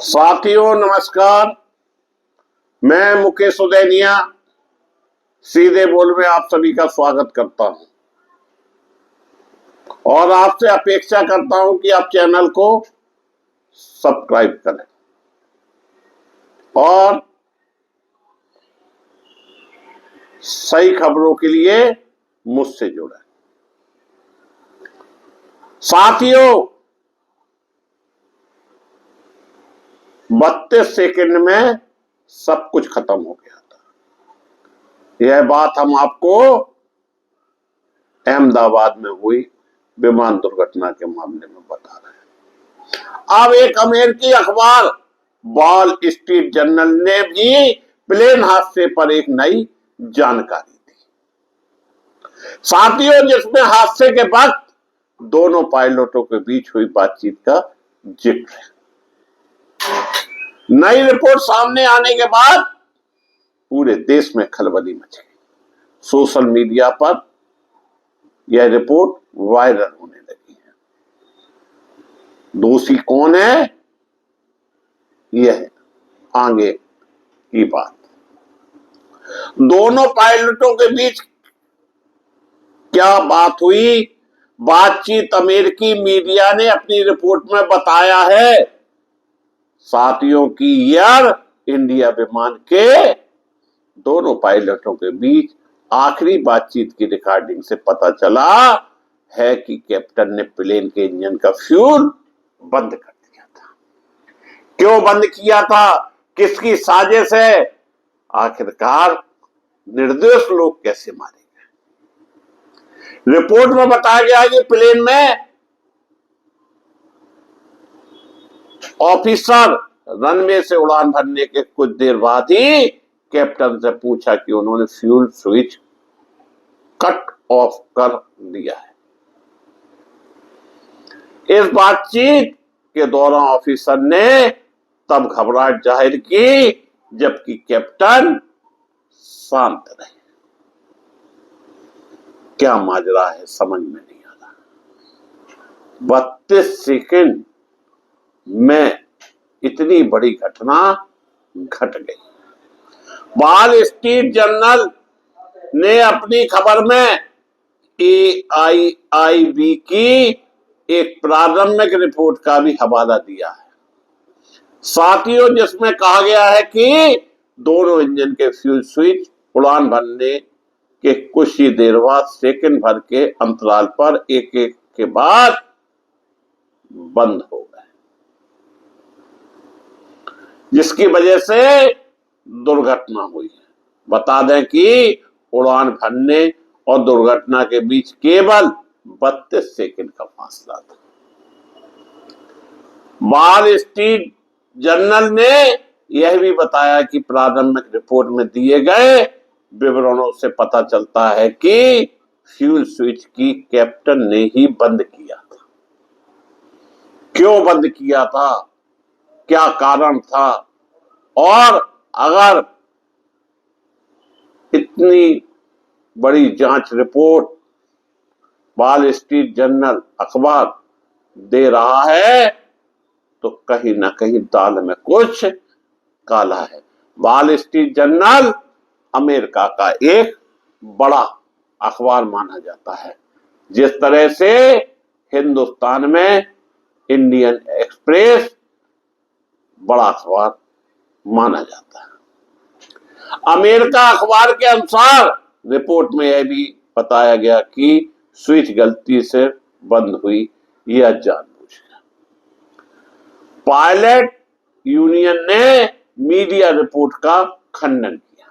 साथियों नमस्कार। मैं मुकेश उदैनिया सीधे बोल में आप सभी का स्वागत करता हूं और आपसे अपेक्षा करता हूं कि आप चैनल को सब्सक्राइब करें और सही खबरों के लिए मुझसे जुड़ें। साथियों 32 सेकंड में सब कुछ खत्म हो गया था। यह बात हम आपको अहमदाबाद में हुई विमान दुर्घटना के मामले में बता रहे हैं। अब एक अमेरिकी अखबार वॉल स्ट्रीट जर्नल ने भी प्लेन हादसे पर एक नई जानकारी दी। साथियों, जिसमें हादसे के वक्त दोनों पायलटों के बीच हुई बातचीत का जिक्र है। नई रिपोर्ट सामने आने के बाद पूरे देश में खलबली मच गई। सोशल मीडिया पर यह रिपोर्ट वायरल होने लगी है। दोषी कौन है, यह आगे की बात। दोनों पायलटों के बीच क्या बात हुई, बातचीत अमेरिकी मीडिया ने अपनी रिपोर्ट में बताया है। साथियों की एयर इंडिया विमान के दोनों पायलटों के बीच आखिरी बातचीत की रिकॉर्डिंग से पता चला है कि कैप्टन ने प्लेन के इंजन का फ्यूल बंद कर दिया था। क्यों बंद किया था, किसकी साजिश है, आखिरकार निर्दोष लोग कैसे मारे गए। रिपोर्ट में बताया गया कि प्लेन में ऑफिसर रनवे से उड़ान भरने के कुछ देर बाद ही कैप्टन से पूछा कि उन्होंने फ्यूल स्विच कट ऑफ कर दिया है। इस बातचीत के दौरान ऑफिसर ने तब घबराहट जाहिर की, जबकि कैप्टन शांत रहे। क्या माजरा है समझ में नहीं आ रहा। 32 सेकंड में इतनी बड़ी घटना घट गई। वॉल स्ट्रीट जर्नल ने अपनी खबर में AIIB की एक प्रारंभिक रिपोर्ट का भी हवाला दिया है। साथियों, जिसमें कहा गया है कि दोनों इंजन के फ्यूल स्विच उड़ान भरने के कुछ ही देर बाद सेकंड भर के अंतराल पर एक एक के बाद बंद हो गए, जिसकी वजह से दुर्घटना हुई है। बता दें कि उड़ान भरने और दुर्घटना के बीच केवल 32 सेकंड का फासला था। वॉल स्ट्रीट जर्नल ने यह भी बताया कि प्रारंभिक रिपोर्ट में दिए गए विवरणों से पता चलता है कि फ्यूल स्विच की कैप्टन ने ही बंद किया था। क्यों बंद किया था, क्या कारण था, और अगर इतनी बड़ी जांच रिपोर्ट वॉल स्ट्रीट जर्नल अखबार दे रहा है तो कहीं ना कहीं दाल में कुछ काला है। वॉल स्ट्रीट जर्नल अमेरिका का एक बड़ा अखबार माना जाता है। जिस तरह से हिंदुस्तान में इंडियन एक्सप्रेस बड़ा अखबार माना जाता है। अमेरिका अखबार के अनुसार रिपोर्ट में यह भी बताया गया कि स्विच गलती से बंद हुई या जानबूझकर। पायलट यूनियन ने मीडिया रिपोर्ट का खंडन किया।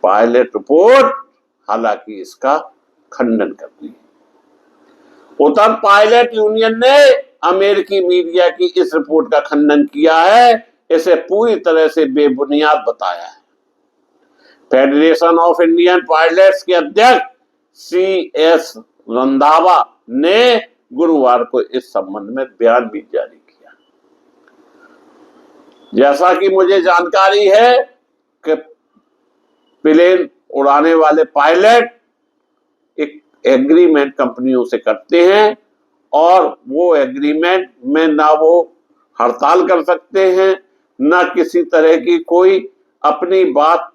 पायलट रिपोर्ट हालांकि इसका खंडन करती है। उधर पायलट यूनियन ने अमेरिकी मीडिया की इस रिपोर्ट का खंडन किया है, इसे पूरी तरह से बेबुनियाद बताया है। फेडरेशन ऑफ इंडियन पायलट्स के अध्यक्ष CS रंधावा ने गुरुवार को इस संबंध में बयान भी जारी किया। जैसा कि मुझे जानकारी है कि प्लेन उड़ाने वाले पायलट एक एग्रीमेंट कंपनियों से करते हैं और वो एग्रीमेंट में ना वो हड़ताल कर सकते हैं, न किसी तरह की कोई अपनी बात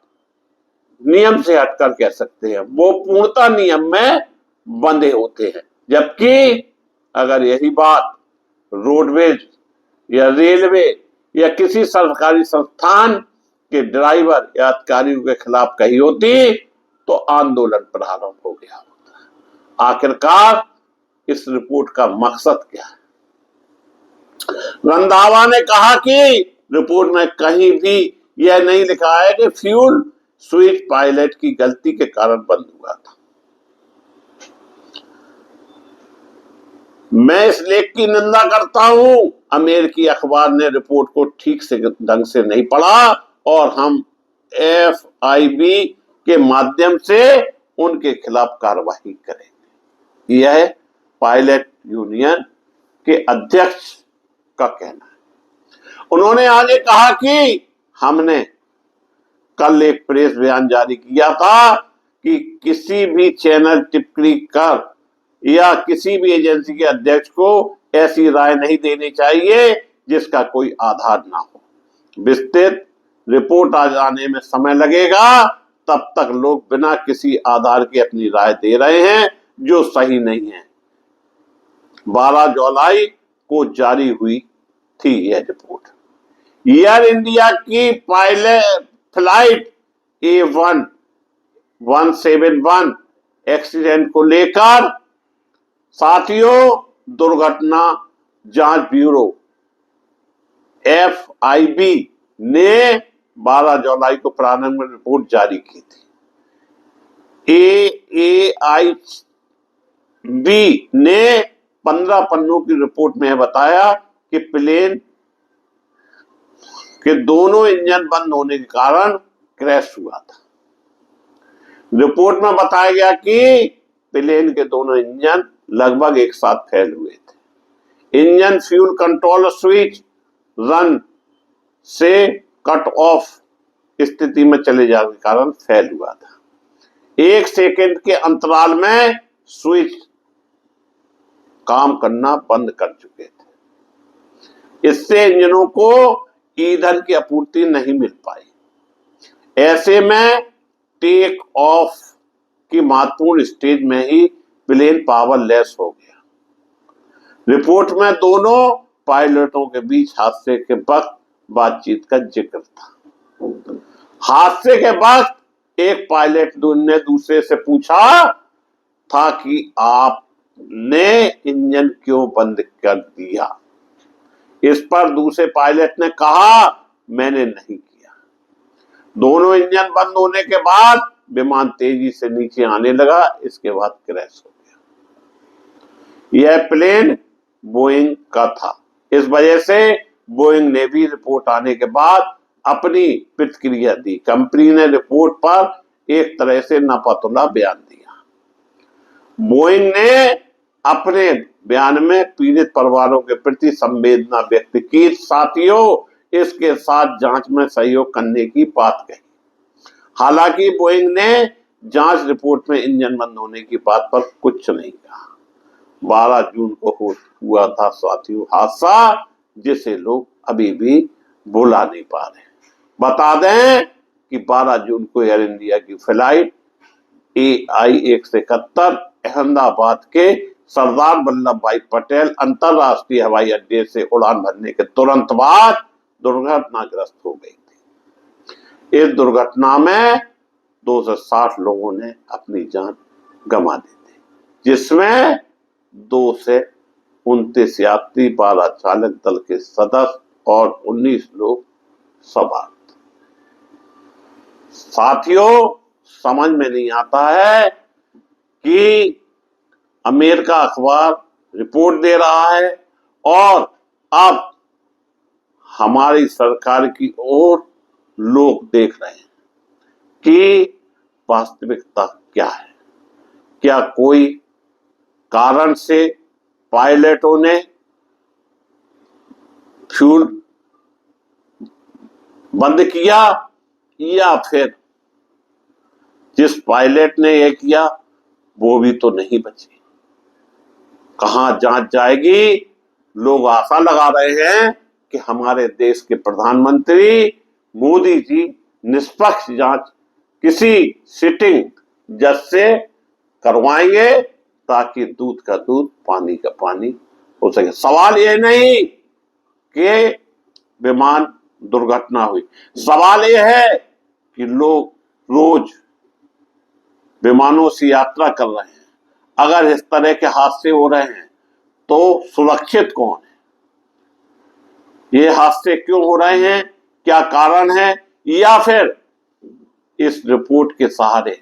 नियम से हटकर कह सकते हैं। वो पूर्णतः नियम में बंधे होते हैं। जबकि अगर यही बात रोडवेज या रेलवे या किसी सरकारी संस्थान के ड्राइवर या अधिकारियों के खिलाफ कही होती तो आंदोलन प्रारंभ हो गया होता। आखिरकार इस रिपोर्ट का मकसद क्या है? रंधावा ने कहा कि रिपोर्ट में कहीं भी यह नहीं लिखा है कि फ्यूल स्विच पायलट की गलती के कारण बंद हुआ था। मैं इस लेख की निंदा करता हूं। अमेरिकी अखबार ने रिपोर्ट को ठीक से ढंग से नहीं पढ़ा और हम FIB के माध्यम से उनके खिलाफ कार्रवाई करेंगे। यह पायलट यूनियन के अध्यक्ष का कहना है। उन्होंने आगे कहा कि हमने कल एक प्रेस बयान जारी किया था कि किसी भी चैनल टिप्पणी कर या किसी भी एजेंसी के अध्यक्ष को ऐसी राय नहीं देनी चाहिए जिसका कोई आधार ना हो। विस्तृत रिपोर्ट आ जाने में समय लगेगा, तब तक लोग बिना किसी आधार के अपनी राय दे रहे हैं जो सही नहीं है। 12 जुलाई को जारी हुई थी यह रिपोर्ट। एयर इंडिया की पायलट फ्लाइट A171 एक्सीडेंट को लेकर साथियों दुर्घटना जांच ब्यूरो FIB ने 12 जुलाई को प्रारंभ में रिपोर्ट जारी की थी। AAIB ने 15 पन्नों की रिपोर्ट में बताया कि प्लेन के दोनों इंजन बंद होने के कारण क्रैश हुआ था। रिपोर्ट में बताया गया कि प्लेन के दोनों इंजन लगभग एक साथ फेल हुए थे। Engine fuel control switch run से कट ऑफ स्थिति में चले जाने के कारण फेल हुआ था। 1 सेकंड के अंतराल में स्विच काम करना बंद कर चुके थे। इससे इंजनों को ईंधन की आपूर्ति नहीं मिल पाई। ऐसे में टेक ऑफ की महत्वपूर्ण स्टेज में ही प्लेन पावरलेस हो गया। रिपोर्ट में दोनों पायलटों के बीच हादसे के वक्त बातचीत का जिक्र था। हादसे के वक्त एक पायलट ने दूसरे से पूछा था कि आपने इंजन क्यों बंद कर दिया। इस पर दूसरे पायलट ने कहा मैंने नहीं किया। दोनों इंजन बंद होने के बाद विमान तेजी से नीचे आने लगा। इसके बाद क्रैश हो गया। यह प्लेन बोइंग का था। इस वजह से बोइंग ने भी रिपोर्ट आने के बाद अपनी प्रतिक्रिया दी। कंपनी ने रिपोर्ट पर एक तरह से नापतुला बयान दिया। बोइंग ने अपने बयान में पीड़ित परिवारों के प्रति संवेदना व्यक्त की। साथियों इसके साथ जांच में सहयोग करने की बात कही। हालांकि बोइंग ने जांच रिपोर्ट में इंजन बंद होने की बात पर कुछ नहीं कहा। 12 जून को हुआ था साथियों हादसा, जिसे लोग अभी भी भुला नहीं पा रहे। बता दें कि 12 जून को एयर इंडिया की फ्लाइट AI-171 अहमदाबाद के सरदार वल्लभ भाई पटेल अंतरराष्ट्रीय हवाई अड्डे से उड़ान भरने के तुरंत बाद दुर्घटनाग्रस्त हो गई थी। इस दुर्घटना में 260 लोगों ने अपनी जान गंवा दी थी, जिसमें 2 से 29 यात्री, 12 चालक दल के सदस्य और 19 लोग सवार थे। साथियों समझ में नहीं आता है कि अमेरिका अखबार रिपोर्ट दे रहा है और अब हमारी सरकार की ओर लोग देख रहे हैं कि वास्तविकता क्या है। क्या कोई कारण से पायलटों ने फ्यूल बंद किया या फिर जिस पायलट ने यह किया वो भी तो नहीं बचे। कहां जांच जाएगी? लोग आशा लगा रहे हैं कि हमारे देश के प्रधानमंत्री मोदी जी निष्पक्ष जांच किसी सिटिंग जज से करवाएंगे ताकि दूध का दूध पानी का पानी हो सके। सवाल ये नहीं कि विमान दुर्घटना हुई, सवाल ये है कि लोग रोज विमानों से यात्रा कर रहे हैं, अगर इस तरह के हादसे हो रहे हैं तो सुरक्षित कौन है? ये हादसे क्यों हो रहे हैं, क्या कारण है, या फिर इस रिपोर्ट के सहारे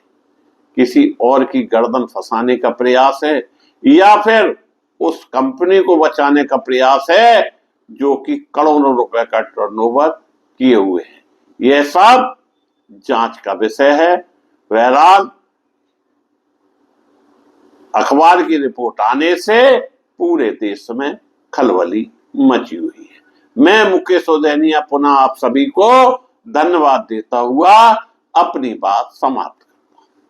किसी और की गर्दन फंसाने का प्रयास है, या फिर उस कंपनी को बचाने का प्रयास है जो कि करोड़ों रुपए का टर्नओवर किए हुए है। यह सब जांच का विषय है। बहरहाल अखबार की रिपोर्ट आने से पूरे देश में खलबली मची हुई है। मैं मुकेश उदैनिया पुनः आप सभी को धन्यवाद देता हुआ अपनी बात समाप्त